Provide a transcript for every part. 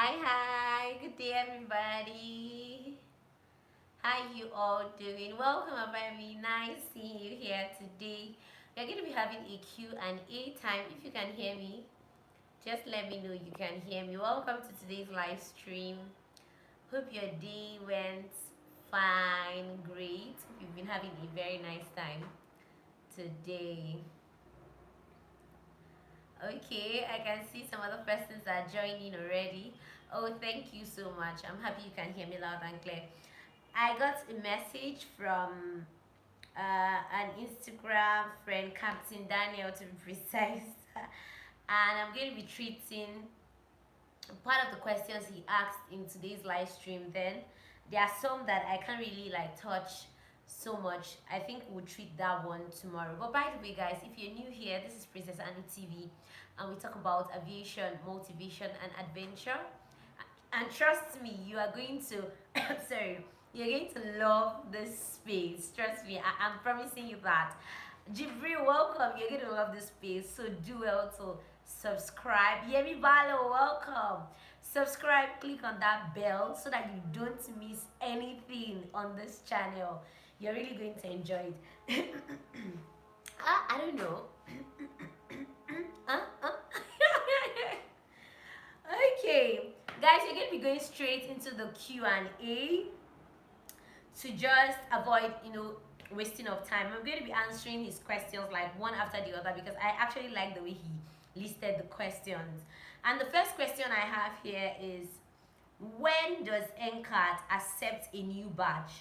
Hi, good day everybody. How you all doing? Welcome, I'm very nice seeing you here today. We're going to be having a Q&A time. If you can hear me, just let me know you can hear me. Welcome to today's live stream. Hope your day went fine, great. Hope you've been having a very nice time today. Okay, I can see some other persons are joining already. Oh, thank you so much. I'm happy you can hear me loud and clear. I got a message from an Instagram friend, Captain Daniel to be precise, and I'm going to be treating part of the questions he asked in today's live stream. Then there are some that I can't really like touch so much. I think we'll treat that one tomorrow. But by the way, guys, if you're new here, this is Princess Anu-TV, and we talk about aviation, motivation, and adventure. And trust me, you are going to sorry, you're going to love this space. Trust me, I'm promising you that. Jibril, welcome. You're going to love this space. So do well to subscribe. Yemi Balo, welcome. Subscribe, click on that bell so that you don't miss anything on this channel. You're really going to enjoy it. I don't know. Okay, guys, you're going to be going straight into the Q&A to just avoid, wasting of time. I'm going to be answering his questions like one after the other because I actually like the way he listed the questions. And the first question I have here is, when does NCAT accept a new batch?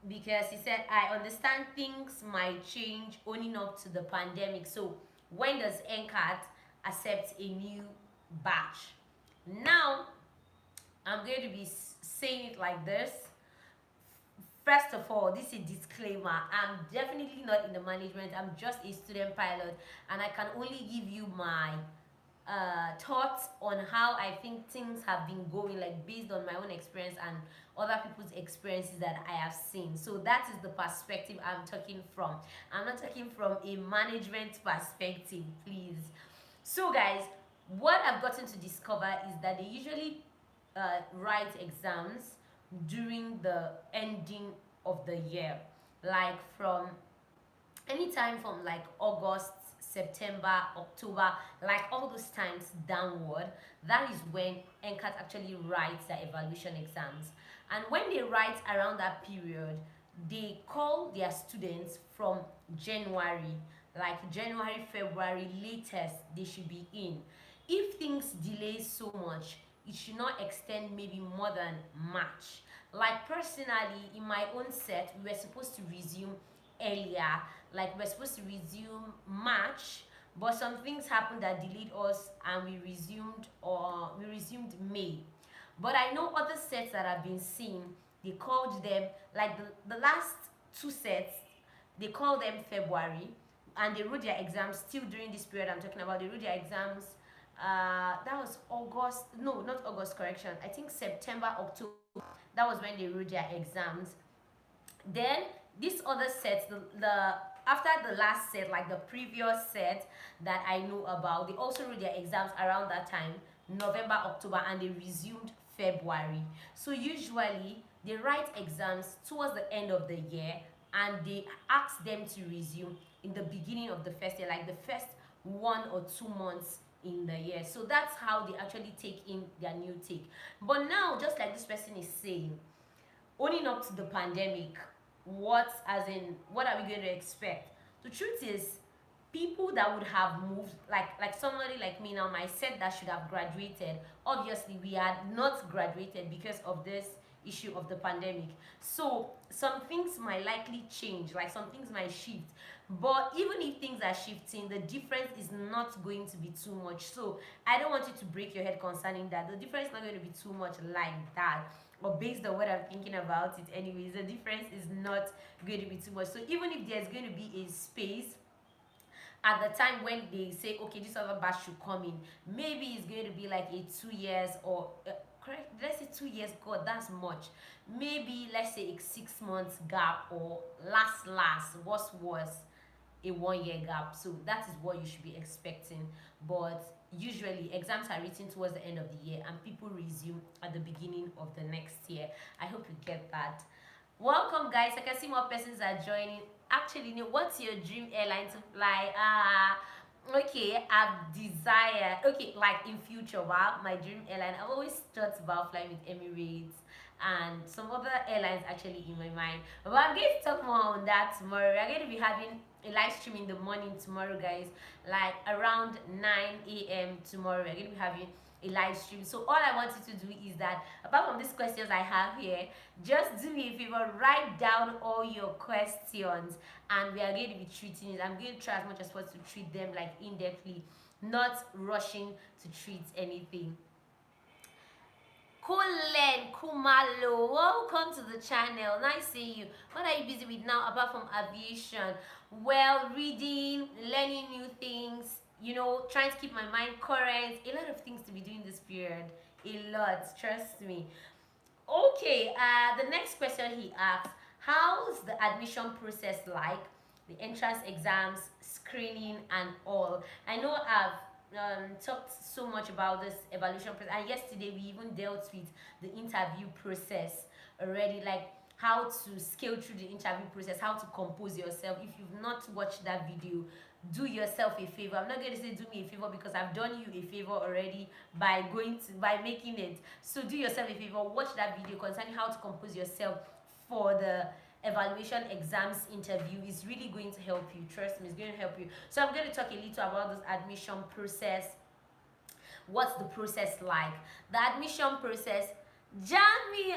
Because he said, I understand things might change owning up to the pandemic. So when does NCAT accept a new batch? Now, I'm going to be saying it like this. First of all, this is a disclaimer. I'm definitely not in the management. I'm just a student pilot, and I can only give you my thoughts on how I think things have been going, like based on my own experience and other people's experiences that I have seen. So that is the perspective I'm talking from. I'm not talking from a management perspective, please. So guys, what I've gotten to discover is that they usually write exams during the ending of the year, like from anytime from like August, September, October, like all those times downward. That is when NCAT actually writes their evaluation exams. And when they write around that period, they call their students from January, like January, February latest they should be in. If things delay so much, it should not extend maybe more than March. Like personally, in my own set, we were supposed to resume earlier, like we're supposed to resume March, but some things happened that delayed us, and we resumed May. But I know other sets that I've been seeing, they called them like the last two sets, they called them February, and they wrote their exams still during this period I'm talking about. They wrote their exams. That was August. No, not August. Correction. I think September, October. That was when they wrote their exams. Then this other set, the after the last set, like the previous set that I know about, they also wrote their exams around that time, November, October, and they resumed February. So usually they write exams towards the end of the year, and they ask them to resume in the beginning of the first year, like the first 1 or 2 months in the year. So that's how they actually take in their new take. But now, just like this person is saying, owning up to the pandemic, what are we going to expect? The truth is, people that would have moved, like somebody like me now, my set that should have graduated, obviously we had not graduated because of this issue of the pandemic. So some things might likely change, like some things might shift. But even if things are shifting, the difference is not going to be too much. So I don't want you to break your head concerning that. The difference is not going to be too much like that, or based on what I'm thinking about it anyways. The difference is not going to be too much. So even if there's going to be a space at the time when they say, okay, this other batch should come in, maybe it's going to be like a 2 years, or correct, let's say 2 years. God, that's much. Maybe let's say a 6 months gap, or last worse, a 1 year gap. So that is what you should be expecting. But usually exams are written towards the end of the year and people resume at the beginning of the next year. I hope you get that. Welcome, guys. I can see more persons are joining. Actually, what's your dream airline to fly? Okay, I've desire. Okay, like in future, wow, my dream airline. I've always thought about flying with Emirates and some other airlines actually in my mind. But I'm going to talk more on that tomorrow. We're going to be having a live stream in the morning tomorrow, guys, like around 9 a.m. tomorrow. We're going to be having a live stream. So all I want you to do is that, apart from these questions I have here, just do me a favor, write down all your questions and we are going to be treating it. I'm going to try as much as possible to treat them like in-depthly, not rushing to treat anything. Kulen Kumalo, welcome to the channel. Nice seeing you. What are you busy with now apart from aviation? Well, reading, learning new things, trying to keep my mind current. A lot of things to be doing this period. A lot, trust me. Okay, the next question he asks, how's the admission process like? The entrance exams, screening and all. I know I've talked so much about this evaluation process, and yesterday we even dealt with the interview process already, like how to scale through the interview process, how to compose yourself. If you've not watched that video, do yourself a favor. I'm not going to say do me a favor because I've done you a favor already by making it. So do yourself a favor, watch that video concerning how to compose yourself for the evaluation exams interview. Is really going to help you. Trust me, it's going to help you. So I'm going to talk a little about this admission process. What's the process like? The admission process, Jamie,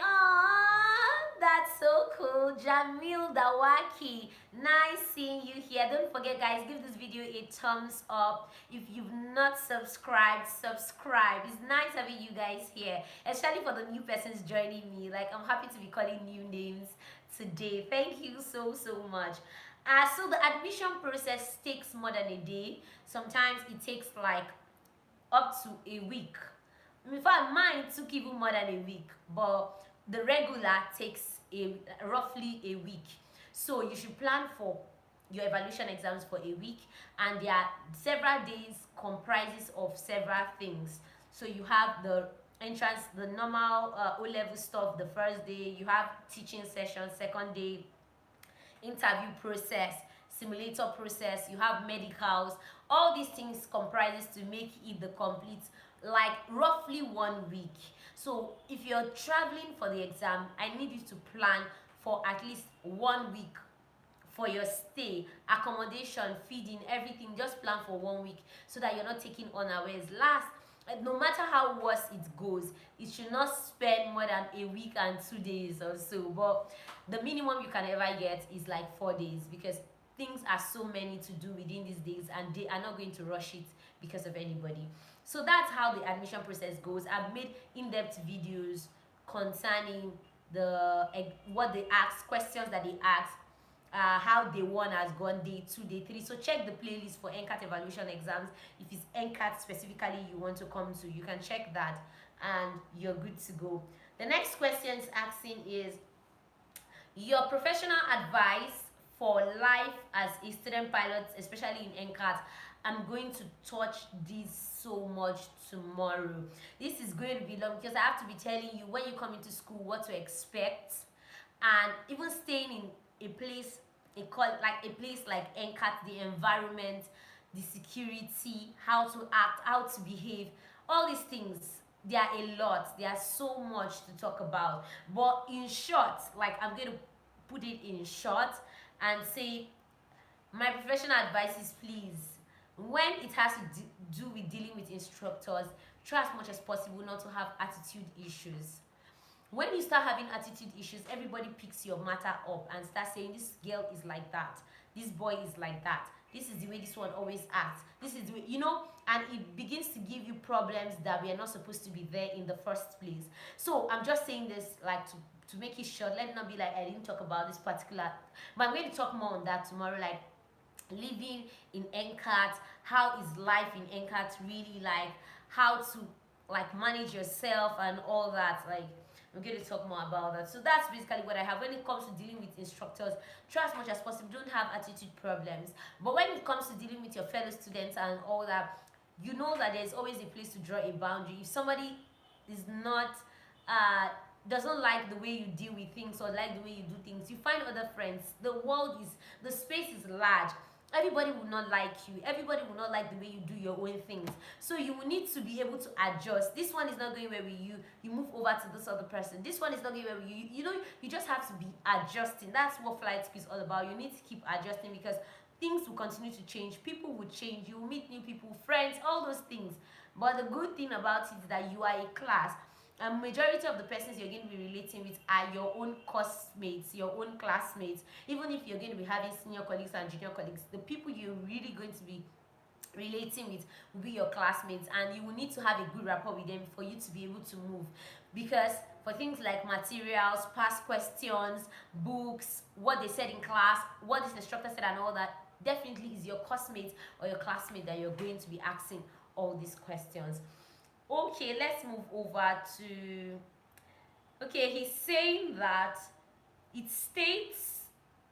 that's so cool. Jamil Dawaki, nice seeing you here. Don't forget, guys, give this video a thumbs up. If you've not subscribed, subscribe. It's nice having you guys here, especially for the new persons joining me. Like, I'm happy to be calling new names today. Thank you so much. So the admission process takes more than a day. Sometimes it takes like up to a week. In fact, mine took even more than a week, but the regular takes roughly a week. So you should plan for your evaluation exams for a week, and there are several days comprises of several things. So you have the entrance, the normal O-level stuff the first day, you have teaching session second day, interview process, simulator process, you have medicals. All these things comprises to make it the complete, like roughly 1 week. So if you're traveling for the exam, I need you to plan for at least 1 week for your stay, accommodation, feeding, everything. Just plan for 1 week so that you're not taking unawares. No matter how worse it goes, it should not spend more than a week and 2 days or so. But the minimum you can ever get is like 4 days, because things are so many to do within these days and they are not going to rush it because of anybody. So that's how the admission process goes. I've made in-depth videos concerning what they ask, questions that they ask, how day 1 has gone, day 2, day 3. So check the playlist for NCAT evaluation exams. If it's NCAT specifically you want to come to, you can check that and you're good to go. The next question is asking is your professional advice for life as a student pilot, especially in NCAT. I'm going to touch this so much tomorrow. This is going to be long because I have to be telling you when you come into school what to expect, and even staying in a place like NCAT, the environment, the security, how to act, how to behave, all these things. There are a lot. There are so much to talk about. But in short, like I'm going to put it in short and say my professional advice is, please, when it has to do with dealing with instructors, try as much as possible not to have attitude issues. When you start having attitude issues, everybody picks your matter up and starts saying this girl is like that, this boy is like that, this is the way this one always acts, this is the way, and it begins to give you problems that we are not supposed to be there in the first place. So I'm just saying this like to make it short. Let it not be like I didn't talk about this particular, but I'm going to talk more on that tomorrow, like living in NCAT, how is life in NCAT really like, how to like manage yourself and all that. Like I'm going to talk more about that. So that's basically what I have. When it comes to dealing with instructors, try as much as possible, don't have attitude problems. But when it comes to dealing with your fellow students and all that, you know that there's always a place to draw a boundary. If somebody is not doesn't like the way you deal with things or like the way you do things, you find other friends. The space is large. Everybody will not like you. Everybody will not like the way you do your own things. So you will need to be able to adjust. This one is not going well with you. You move over to this other person. This one is not going well with you. You know, you just have to be adjusting. That's what flight school is all about. You need to keep adjusting because things will continue to change. People will change. You will meet new people, friends, all those things. But the good thing about it is that you are a class. And majority of the persons you're going to be relating with are your own course mates, your own classmates. Even if you're going to be having senior colleagues and junior colleagues, the people you're really going to be relating with will be your classmates, and you will need to have a good rapport with them for you to be able to move. Because for things like materials, past questions, books, what they said in class, what this instructor said and all that, definitely is your classmate or your classmate that you're going to be asking all these questions. Okay, let's move over to, okay, he's saying that it states,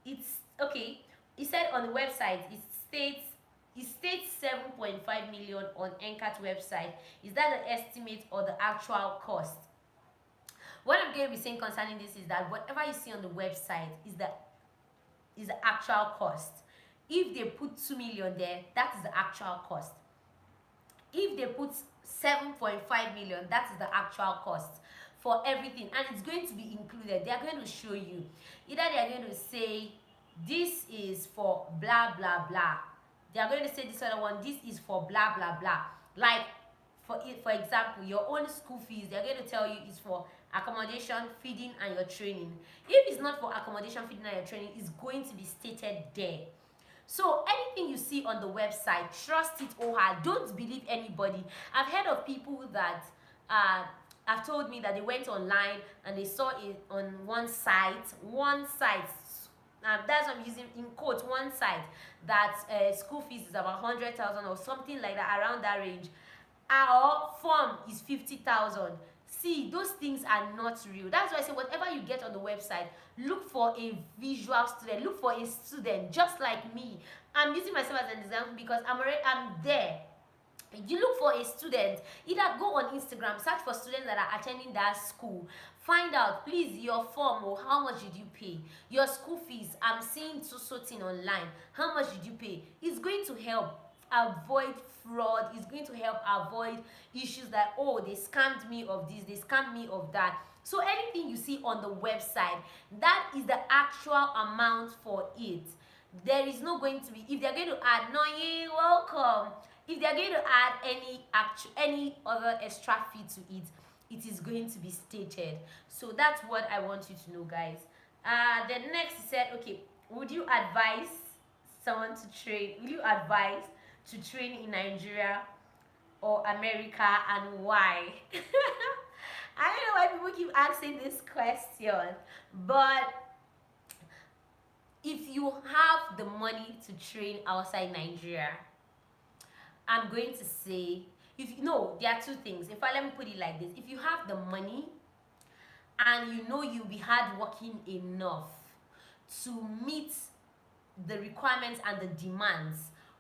it's, okay, he said on the website, it states 7.5 million on NCAT website. Is that the estimate or the actual cost? What I'm going to be saying concerning this is that whatever you see on the website is the actual cost. If they put 2 million there, that is the actual cost. If they put 7.5 million, that is the actual cost for everything, and it's going to be included. They are going to show you. Either they are going to say this is for blah blah blah. They are going to say this other one, this is for blah blah blah. Like for example, your own school fees, they are going to tell you it's for accommodation, feeding, and your training. If it's not for accommodation, feeding, and your training, it's going to be stated there. So anything you see on the website, trust it or don't believe anybody. I've heard of people that have told me that they went online and they saw it on one site, that's what I'm using in quotes, one site, that school fees is about 100,000 or something like that, around that range. Our form is 50,000. See, those things are not real. That's why I say whatever you get on the website, look for a visual student, look for a student just like me. I'm using myself as an example because I'm there. You look for a student, either go on Instagram, search for students that are attending that school, find out, please, your form, or how much did you pay, your school fees, I'm seeing so thing online, how much did you pay? It's going to help avoid fraud. It's going to help avoid issues that, oh, they scammed me of this, they scammed me of that. So anything you see on the website, that is the actual amount for it. There is not going to be, if they're going to add, no, you're welcome. If they're going to add any other extra fee to it, it is going to be stated. So that's what I want you to know, guys. The next said, okay, would you advise someone to train? Will you advise to train in Nigeria or America, and why? I don't know why people keep asking this question, but if you have the money to train outside Nigeria, I'm going to say, there are two things. Let me put it like this. If you have the money and you know you'll be hardworking enough to meet the requirements and the demands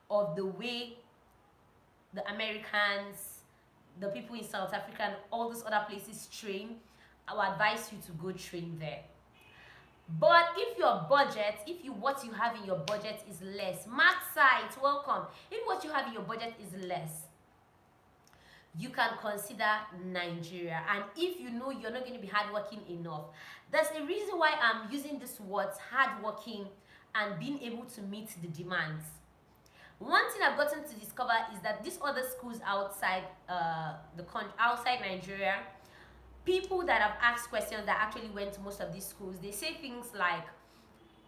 of the way the Americans, the people in South Africa, and all those other places train, I would advise you to go train there. But if your budget, what you have in your budget is less, max site, welcome. If what you have in your budget is less, you can consider Nigeria. And if you know you're not going to be hardworking enough, there's a reason why I'm using this words, hardworking and being able to meet the demands. One thing I've gotten to discover is that these other schools outside outside Nigeria, people that have asked questions that actually went to most of these schools, they say things like,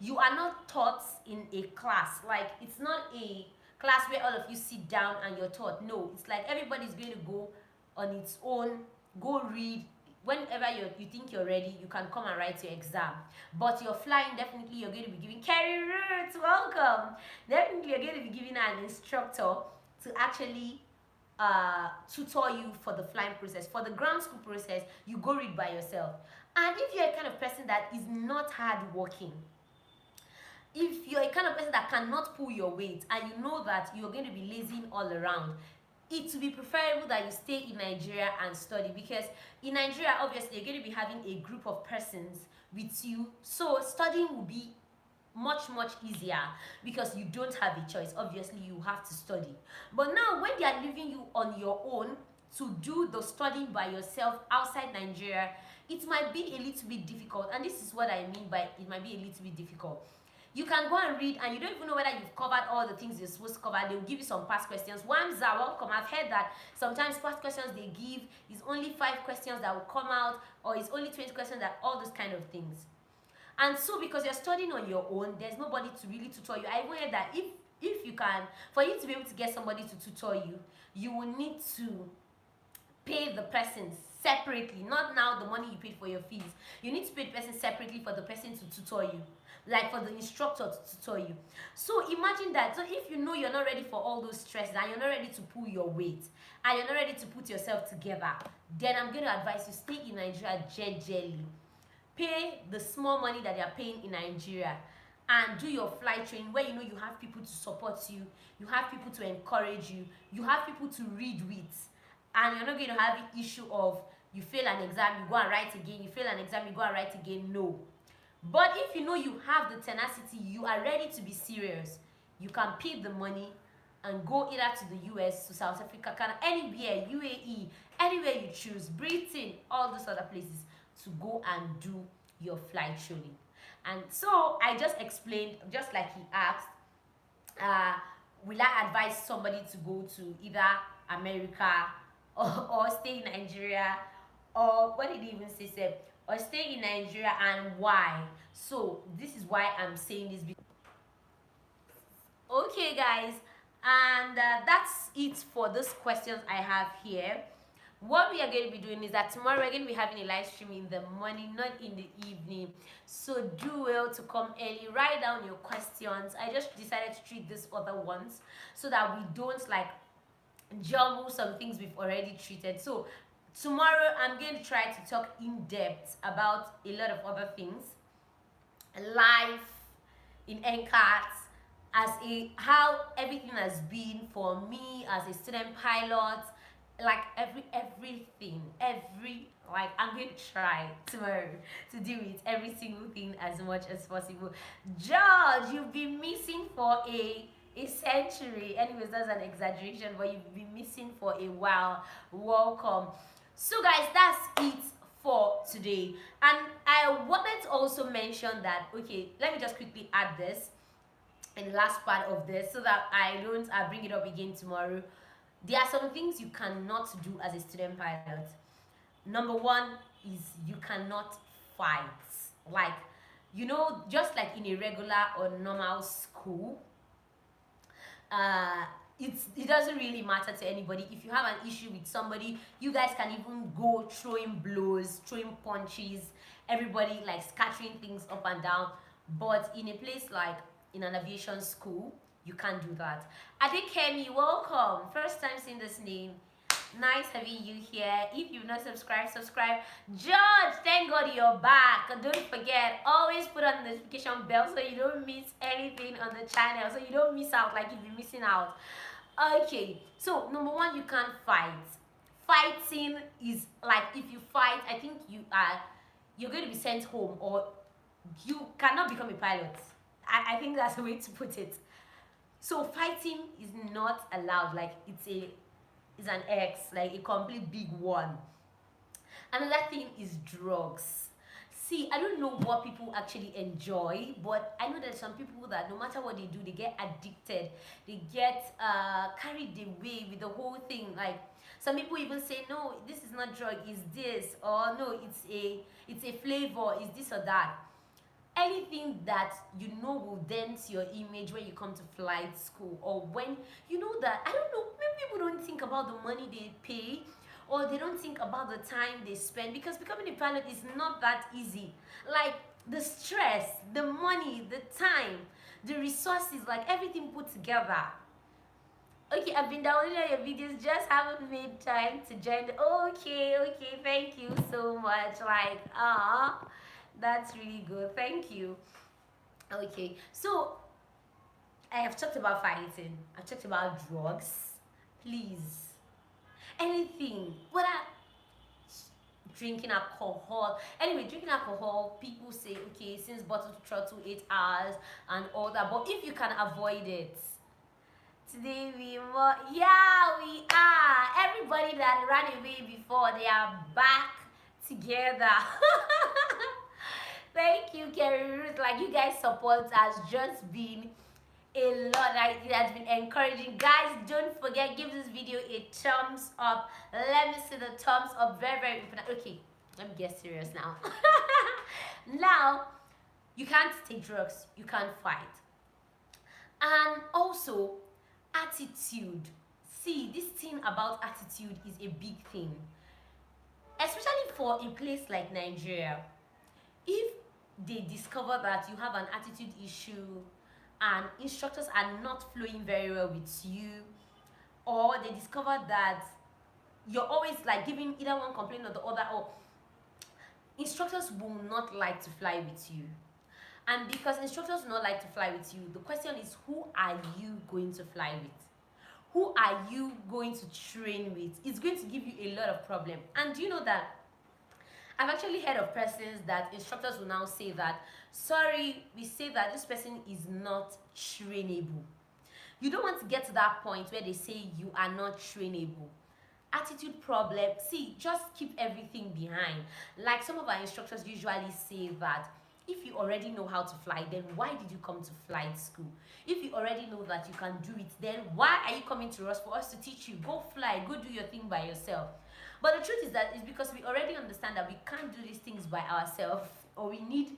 you are not taught in a class. Like, it's not a class where all of you sit down and you're taught. No, it's like everybody's going to go on its own, go read. Whenever you think you're ready, you can come and write your exam. But you're flying, definitely you're going to be giving carry routes, welcome. Definitely you're going to be giving an instructor to actually tutor you for the flying process. For the ground school process, you go read by yourself. And if you're a kind of person that is not hardworking, if you're a kind of person that cannot pull your weight and you know that you're going to be lazing all around, it would be preferable that you stay in Nigeria and study, because in Nigeria, obviously, you're going to be having a group of persons with you. So studying will be much easier because you don't have a choice. Obviously, you have to study. But now, when they are leaving you on your own to do the studying by yourself outside Nigeria, it might be a little bit difficult. And this is what I mean by it might be a little bit difficult. You can go and read and you don't even know whether you've covered all the things you're supposed to cover. They'll give you some past questions. Ones are welcome. I've heard that sometimes past questions they give is only 5 questions that will come out, or it's only 20 questions, that all those kind of things. And so because you're studying on your own, there's nobody to really tutor you. I even heard that if you can, for you to be able to get somebody to tutor you, you will need to pay the person separately. Not now the money you paid for your fees. You need to pay the person separately for the person to tutor you, like for the instructor to tutor you. So imagine that. So if you know you're not ready for all those stresses and you're not ready to pull your weight and you're not ready to put yourself together, then I'm going to advise you stay in Nigeria gently. Pay the small money that they are paying in Nigeria and do your flight training where you know you have people to support you, you have people to encourage you, you have people to read with, and you're not going to have the issue of you fail an exam, you go and write again, you fail an exam, you go and write again. No. But if you know you have the tenacity, you are ready to be serious, you can pay the money and go either to the US, to South Africa, Canada, anywhere, UAE, anywhere you choose, Britain, all those other places, to go and do your flight training. And so I just explained, just like he asked, will I advise somebody to go to either America or stay in Nigeria, or what did he even say, or stay in Nigeria, and why? So this is why I'm saying this. Okay guys, and that's it for those questions I have here. What we are going to be doing is that tomorrow we're going to be having a live stream in the morning, not in the evening. So do well to come early, write down your questions. I just decided to treat these other ones so that we don't like jumble some things we've already treated. So tomorrow I'm going to try to talk in depth about a lot of other things, life in NCAT, how everything has been for me as a student pilot, like everything, like I'm going to try tomorrow to deal with every single thing as much as possible. George, you've been missing for a century. Anyways, that's an exaggeration, but you've been missing for a while. Welcome. So guys, that's it for today. And I wanted to also mention that, okay, let me just quickly add this in the last part of this so that I don't bring it up again tomorrow. There are some things you cannot do as a student pilot. Number one is you cannot fight. Like, you know, just like in a regular or normal school, it doesn't really matter to anybody. If you have an issue with somebody, you guys can even go throwing blows, throwing punches, everybody like scattering things up and down. But in a place like in an aviation school, you can't do that. Adekemi, welcome. First time seeing this name. Nice having you here. If you've not subscribed, subscribe. George, thank God you're back. Don't forget, always put on the notification bell so you don't miss anything on the channel, so you don't miss out like if you're missing out. Okay, so number one, you can't fight. Fighting is like, if you fight, I think you're going to be sent home, or you cannot become a pilot. I think that's the way to put it. So fighting is not allowed. Like, it's an X, like a complete big one. Another thing is drugs. See, I don't know what people actually enjoy, but I know there's some people that no matter what they do, they get addicted. They get carried away with the whole thing. Like, some people even say, no, this is not drug, it's this, or no, it's a flavor, it's this or that. Anything that you know will dent your image when you come to flight school, or when you know that, I don't know, maybe people don't think about the money they pay, or they don't think about the time they spend, because becoming a pilot is not that easy. Like, the stress, the money, the time, the resources, like everything put together. Okay, I've been downloading all your videos, just haven't made time to join. Okay, okay, thank you so much. Like, that's really good. Thank you. Okay, so I have talked about fighting. I've talked about drugs. Please, anything. Whether drinking alcohol. Anyway, drinking alcohol, people say, okay, since bottle to throttle 8 hours and all that. But if you can avoid it, today yeah, we are. Everybody that ran away before, they are back together. Thank you, Kerry Ruth. Like, you guys' support has just been a lot. Like, it has been encouraging. Guys, don't forget, give this video a thumbs up. Let me see the thumbs up. Very, very important. Okay, let me get serious now. Now, you can't take drugs, you can't fight. And also, attitude. See, this thing about attitude is a big thing, especially for a place like Nigeria. If they discover that you have an attitude issue and instructors are not flowing very well with you, or they discover that you're always like giving either one complaint or the other, or instructors will not like to fly with you. And because instructors do not like to fly with you, the question is, who are you going to fly with? Who are you going to train with? It's going to give you a lot of problem. And do you know that I've actually heard of persons that instructors will now say that, sorry, we say that this person is not trainable. You don't want to get to that point where they say you are not trainable. Attitude problem. See, just keep everything behind. Like some of our instructors usually say that, if you already know how to fly, then why did you come to flight school? If you already know that you can do it, then why are you coming to us for us to teach you? Go fly, go do your thing by yourself. But the truth is that it's because we already understand that we can't do these things by ourselves, or we need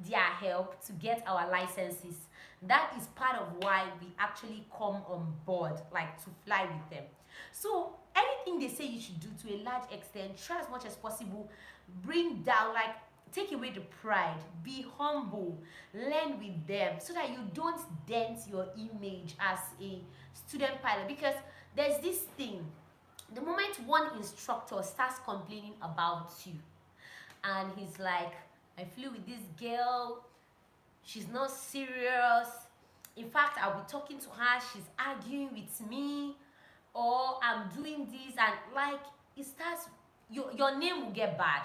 their help to get our licenses. That is part of why we actually come on board, like to fly with them. So anything they say you should do, to a large extent, try as much as possible, bring down, like, take away the pride, be humble, learn with them, so that you don't dent your image as a student pilot. Because there's this thing, the moment one instructor starts complaining about you, and he's like, I flew with this girl, she's not serious, in fact I'll be talking to her, she's arguing with me, or I'm doing this, and like, it starts, your name will get bad.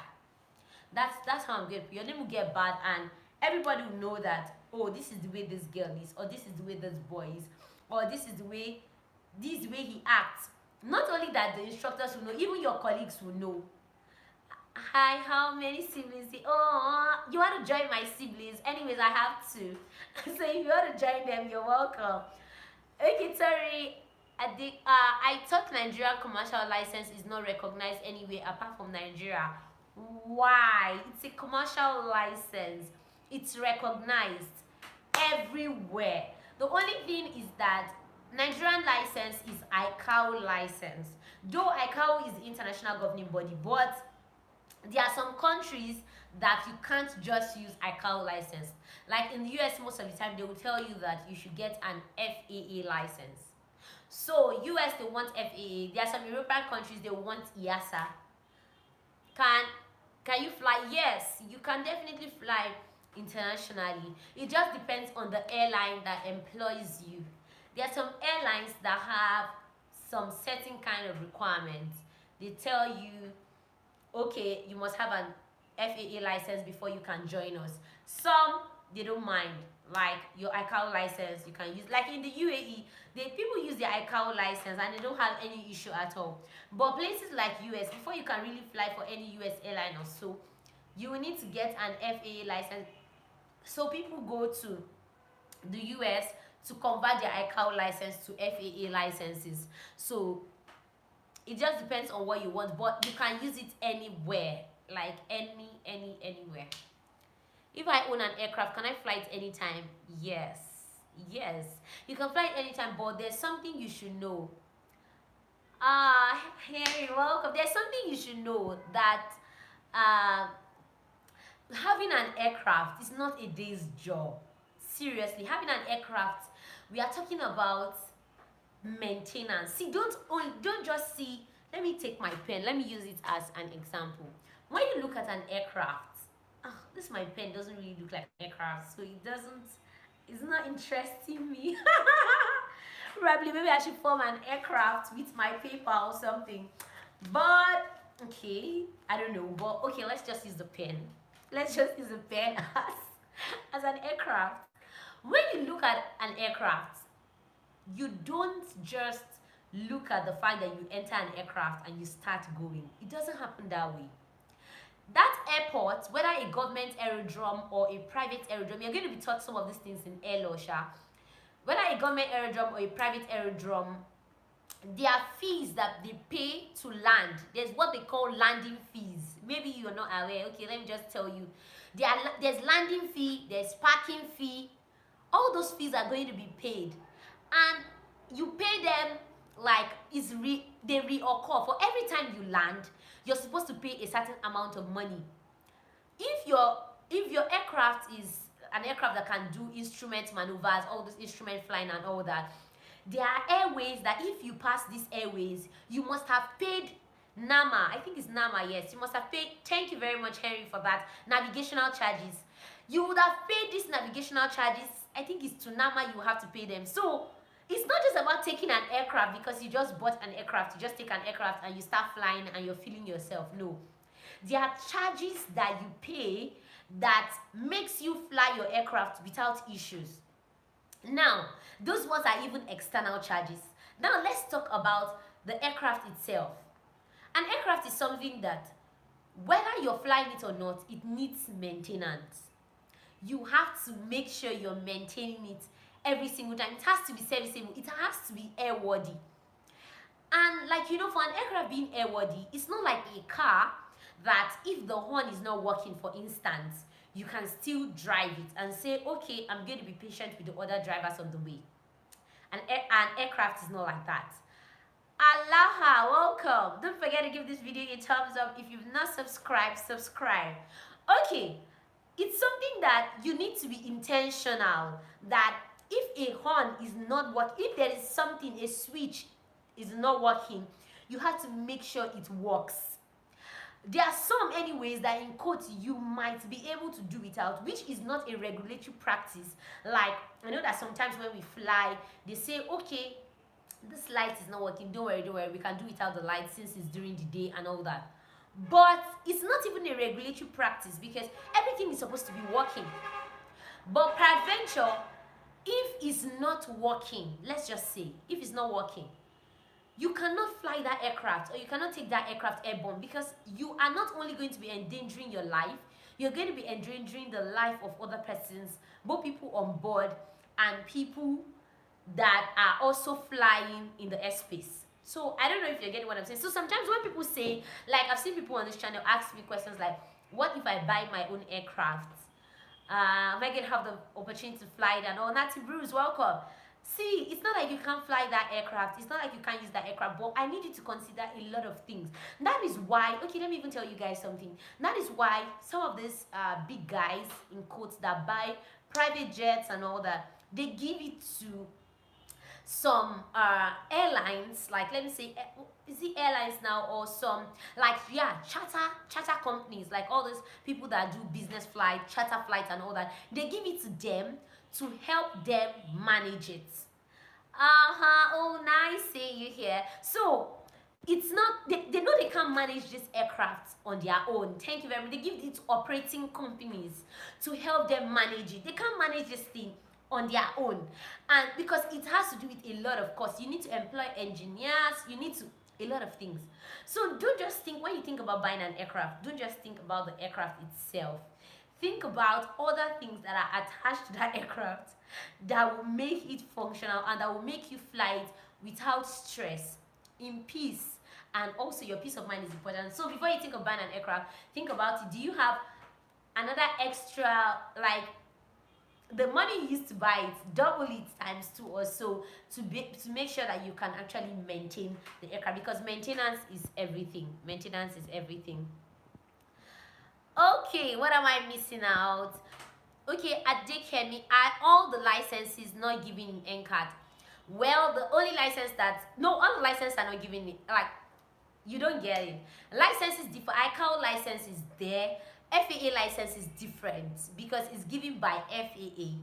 That's how I'm good. Your name will get bad, and everybody will know that, oh, this is the way this girl is, or this is the way this boy is, or this is the way he acts. Not only that, the instructors will know, even your colleagues will know. Hi, how many siblings? Oh, you want to join my siblings? Anyways, I have to. So if you want to join them, you're welcome. Okay, sorry. I thought Nigerian commercial license is not recognized anywhere apart from Nigeria. Why? It's a commercial license. It's recognized everywhere. The only thing is that Nigerian license is ICAO license. Though ICAO is the international governing body, but there are some countries that you can't just use ICAO license. Like in the US, most of the time they will tell you that you should get an FAA license. So US, they want FAA. There are some European countries, they want EASA. Can you fly? Yes, you can definitely fly internationally. It just depends on the airline that employs you. There are some airlines that have some certain kind of requirements. They tell you, okay, you must have an FAA license before you can join us. Some, they don't mind. Like your ICAO license, you can use. Like in the UAE, people use their ICAO license and they don't have any issue at all. But places like US, before you can really fly for any US airline or so, you will need to get an FAA license. So people go to the US to convert their ICAO license to FAA licenses. So it just depends on what you want, but you can use it anywhere, like anywhere. If I own an aircraft, can I fly it anytime? Yes. Yes. You can fly it anytime, but there's something you should know. Hey, welcome. There's something you should know, that having an aircraft is not a day's job. Seriously, having an aircraft, we are talking about maintenance. See, don't just see, let me take my pen, let me use it as an example. When you look at an aircraft, this my pen doesn't really look like an aircraft, so it's not interesting me. Probably maybe I should form an aircraft with my paper or something. But okay, I don't know. But okay, let's just use the pen. Let's just use the pen as an aircraft. When you look at an aircraft, you don't just look at the fact that you enter an aircraft and you start going. It doesn't happen that way. That airport, whether a government aerodrome or a private aerodrome, you're going to be taught some of these things in air law. Whether a government aerodrome or a private aerodrome, there are fees that they pay to land. There's what they call landing fees. Maybe you're not aware. Okay, let me just tell you. There's landing fee, there's parking fee. All those fees are going to be paid. And you pay them like they reoccur. For every time you land, you're supposed to pay a certain amount of money. If your aircraft is an aircraft that can do instrument maneuvers, all this instrument flying and all that, there are airways that if you pass these airways, you must have paid NAMA. I think it's NAMA, yes. You must have paid, thank you very much, Henry, for that, navigational charges. You would have paid these navigational charges. I think it's to NAMA you have to pay them. So it's not just about taking an aircraft because you just bought an aircraft. You just take an aircraft and you start flying and you're feeling yourself. No. There are charges that you pay that makes you fly your aircraft without issues. Now, those ones are even external charges. Now, let's talk about the aircraft itself. An aircraft is something that, whether you're flying it or not, it needs maintenance. You have to make sure you're maintaining it every single time. It has to be serviceable. It has to be airworthy. And like, for an aircraft being airworthy, it's not like a car that if the horn is not working, for instance, you can still drive it and say, okay, I'm going to be patient with the other drivers on the way. An aircraft is not like that. Aloha, welcome. Don't forget to give this video a thumbs up. If you've not subscribed, subscribe. Okay, it's something that you need to be intentional, that if a horn is not working, if there is something, a switch is not working, you have to make sure it works. There are some anyways that in quotes you might be able to do without, which is not a regulatory practice. Like, I know that sometimes when we fly, they say, okay, this light is not working, don't worry, we can do without the light since it's during the day and all that. But it's not even a regulatory practice because everything is supposed to be working. But peradventure, if it's not working, let's just say, if it's not working, you cannot fly that aircraft or you cannot take that aircraft airborne because you are not only going to be endangering your life, you're going to be endangering the life of other persons, both people on board and people that are also flying in the airspace. So I don't know if you're getting what I'm saying. So sometimes when people say, like I've seen people on this channel ask me questions like, what if I buy my own aircraft? Am I going to have the opportunity to fly it? And all? Natty Bruce, welcome. See, it's not like you can't fly that aircraft. It's not like you can't use that aircraft. But I need you to consider a lot of things. That is why, okay, let me even tell you guys something. That is why some of these big guys, in quotes, that buy private jets and all that, they give it to some airlines, like let me say, is it airlines now, or some like charter companies, like all those people that do business flight, charter flights and all that. They give it to them to help them manage it. Oh, nice seeing you here. So it's not, they know they can't manage this aircraft on their own. Thank you very much. They give it to operating companies to help them manage it. They can't manage this thing on their own, and because it has to do with a lot of costs. You need to employ engineers, you need to a lot of things. So don't just think, when you think about buying an aircraft, don't just think about the aircraft itself. Think about other things that are attached to that aircraft that will make it functional and that will make you fly it without stress, in peace. And also your peace of mind is important. So before you think of buying an aircraft, think about it. Do you have another extra, like the money you used to buy it, double it times 2 or so to make sure that you can actually maintain the aircraft, because maintenance is everything. Maintenance is everything. Okay, what am I missing out? Okay, at Dekemi, are all the licenses not given in NCAT? Well, the only license that, no, all the licenses are not giving it, like, you don't get it. License is different. ICAO license is there. FAA license is different because it's given by FAA.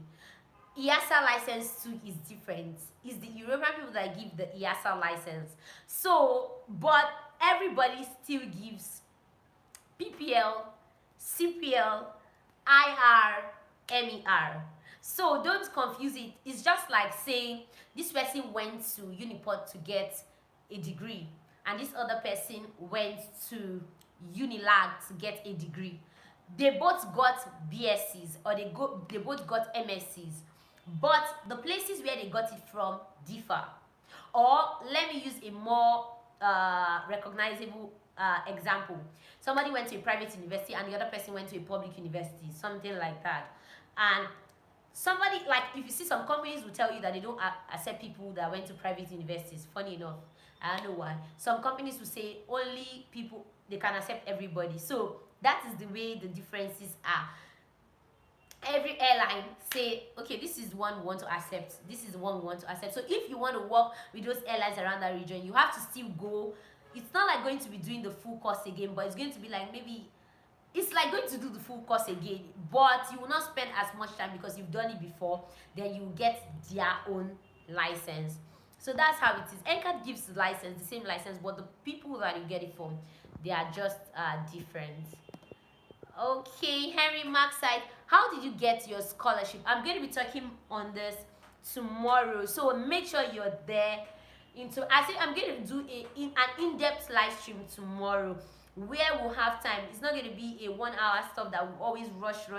EASA license too is different. It's the European people that give the EASA license. So, but everybody still gives PPL, CPL, IR, MER. So don't confuse it. It's just like saying this person went to Uniport to get a degree and this other person went to Unilag to get a degree. They both got BScs or they both got MScs, but the places where they got it from differ. Or let me use a more recognizable example. Somebody went to a private university and the other person went to a public university, something like that. And somebody, like, if you see some companies will tell you that they don't accept people that went to private universities. Funny enough, I don't know why. Some companies will say only people, they can accept everybody. So that is the way the differences are. Every airline say, okay, this is one we want to accept, this is the one we want to accept. So if you want to work with those airlines around that region, you have to still go. It's not like going to be doing the full course again, but it's going to be like, maybe it's like going to do the full course again, but you will not spend as much time because you've done it before. Then you get their own license. So that's how it is. NCAT gives the license, the same license, but the people that you get it from, they are just different. Okay, Henry Markside, how did you get your scholarship? I'm going to be talking on this tomorrow, so make sure you're there. I'm going to do an in-depth live stream tomorrow where we'll have time. It's not going to be a 1 hour stuff that will always rush. We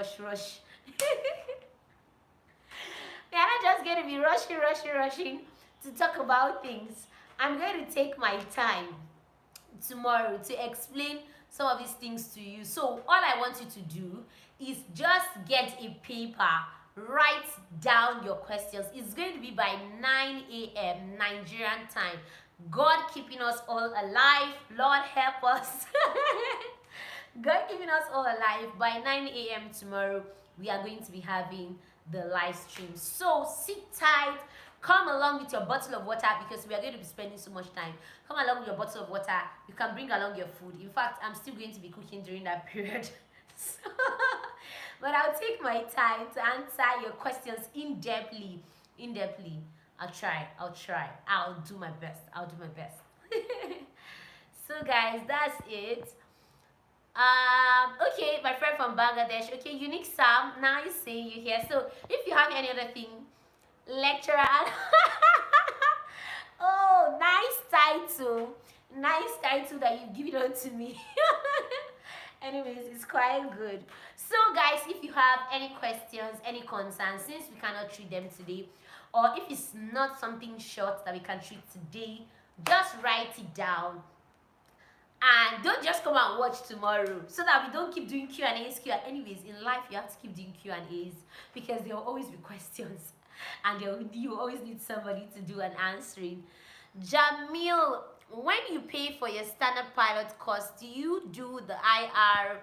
are not just going to be rushing to talk about things. I'm going to take my time tomorrow to explain some of these things to you. So all I want you to do is just get a paper, write down your questions. It's going to be by 9 a.m. Nigerian time. God keeping us all alive. Lord help us. God keeping us all alive. By 9 a.m. tomorrow, we are going to be having the live stream. So sit tight. Come along with your bottle of water because we are going to be spending so much time. Come along with your bottle of water. You can bring along your food. In fact, I'm still going to be cooking during that period. But I'll take my time to answer your questions in-depthly. I'll try. I'll do my best. So guys, that's it. Okay, my friend from Bangladesh. Okay, Unique Sam, nice seeing you here. So if you have any other thing, lecturer. Oh, nice title that you've given on to me. Anyways, it's quite good. So guys, if you have any questions, any concerns, since we cannot treat them today, or if it's not something short that we can treat today, just write it down. And don't just come and watch tomorrow, so that we don't keep doing Q&As. Anyways, in life you have to keep doing Q&As because there will always be questions and you always need somebody to do an answering. Jamil, when you pay for your standard pilot course, do you do the IR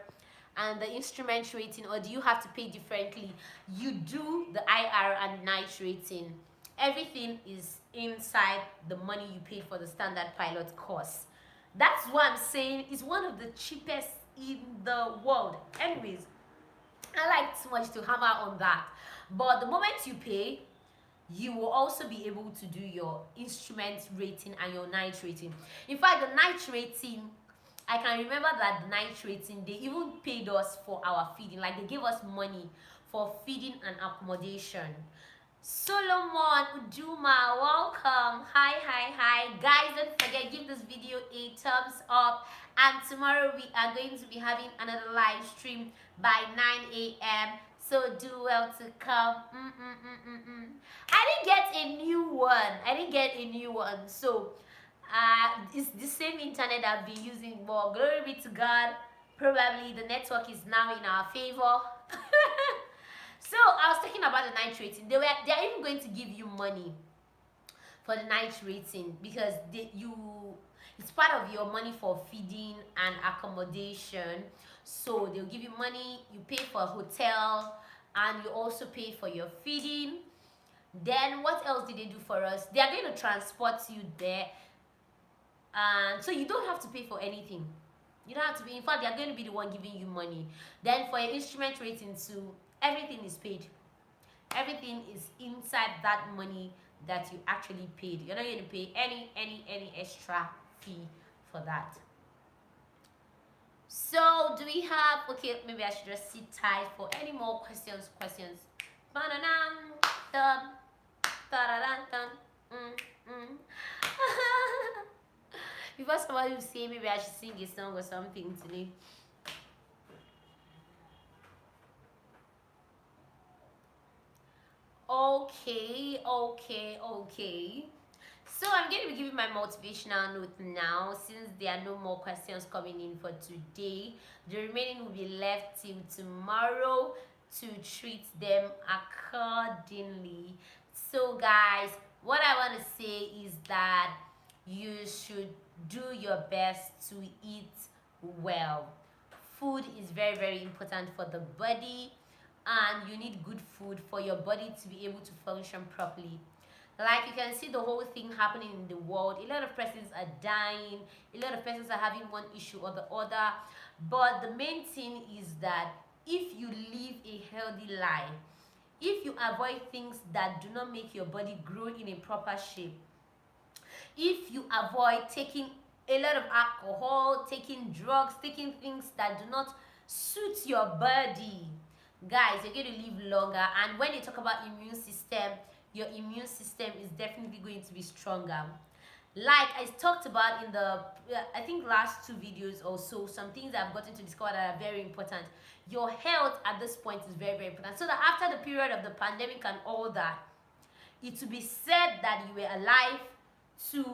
and the instrument rating, or do you have to pay differently? You do the IR and night rating. Everything is inside the money you pay for the standard pilot course. That's what I'm saying. It's one of the cheapest in the world. Anyways, I like too much to hammer on that. But the moment you pay, you will also be able to do your instrument rating and your night rating. In fact, the night rating, I can remember that the night rating, they even paid us for our feeding. Like, they gave us money for feeding and accommodation. Solomon Uduma, welcome. Hi. Guys, don't forget, give this video a thumbs up. And tomorrow we are going to be having another live stream by 9 a.m. So do well to come. I didn't get a new one. So it's the same internet I've been using, but glory be to God, probably the network is now in our favor. So I was talking about the night rating. They are even going to give you money for the night rating because it's part of your money for feeding and accommodation. So they'll give you money, you pay for a hotel, and you also pay for your feeding. Then what else did they do for us? They are going to transport you there, and so you don't have to pay for anything. You don't have to be. In fact, they are going to be the one giving you money. Then for your instrument rating too, everything is paid. Everything is inside that money that you actually paid. You're not going to pay any extra fee for that. So do we have, okay, maybe I should just sit tight for any more questions. Before somebody will say maybe I should sing a song or something today. Okay. So I'm going to be giving my motivational note now, since there are no more questions coming in for today. The remaining will be left till tomorrow to treat them accordingly. So guys, what I want to say is that you should do your best to eat well. Food is very important for the body, and you need good food for your body to be able to function properly. Like, you can see the whole thing happening in the world. A lot of persons are dying, a lot of persons are having one issue or the other, but the main thing is that if you live a healthy life, if you avoid things that do not make your body grow in a proper shape, if you avoid taking a lot of alcohol, taking drugs, taking things that do not suit your body, guys, you're going to live longer. And when they talk about immune system, your immune system is definitely going to be stronger. Like I talked about in the I think last 2 videos or so, some things I've gotten to discover that are very important. Your health at this point is very important, so that after the period of the pandemic and all that, it will be said that you were alive to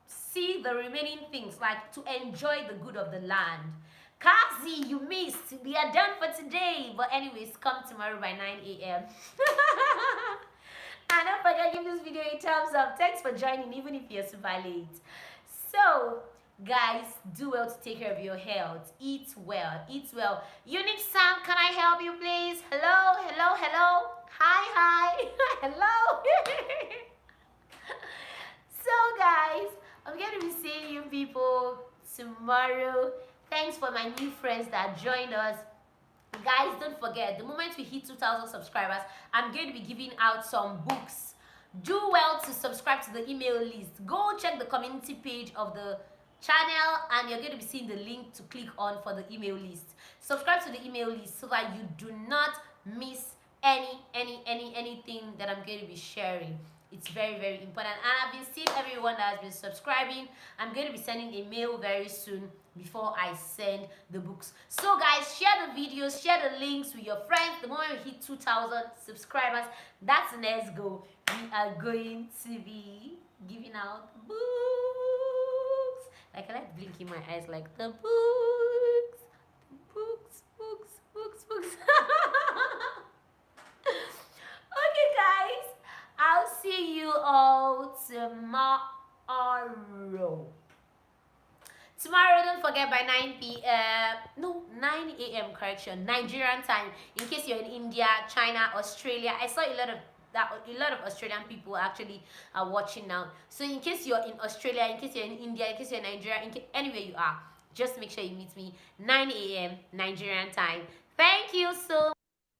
see the remaining things, like to enjoy the good of the land. Kazi, you missed. We are done for today. But anyways, come tomorrow by 9 a.m. And don't forget, give this video a thumbs up. Thanks for joining, even if you're super late. So, guys, do well to take care of your health. Eat well. Eat well. Unique Sam, can I help you, please? Hello? Hi. Hello? So, guys, I'm going to be seeing you people tomorrow. Thanks for my new friends that joined us. Guys, don't forget, the moment we hit 2,000 subscribers, I'm going to be giving out some books. Do well to subscribe to the email list. Go check the community page of the channel, and you're going to be seeing the link to click on for the email list. Subscribe to the email list so that you do not miss anything that I'm going to be sharing. It's very important. And I've been seeing everyone that has been subscribing. I'm going to be sending a mail very soon before I send the books. So guys, share the videos, share the links with your friends. The moment we hit 2,000 subscribers, that's the next goal. We are going to be giving out books. Like, I like blinking my eyes like the books. Okay guys, I'll see you all tomorrow. Tomorrow, don't forget, by 9 a.m. correction, Nigerian time. In case you're in India, China, Australia, I saw a lot of Australian people actually are watching now. So in case you're in Australia, in case you're in India, in case you're in Nigeria, anywhere you are, just make sure you meet me 9 a.m. Nigerian time. Thank you so much.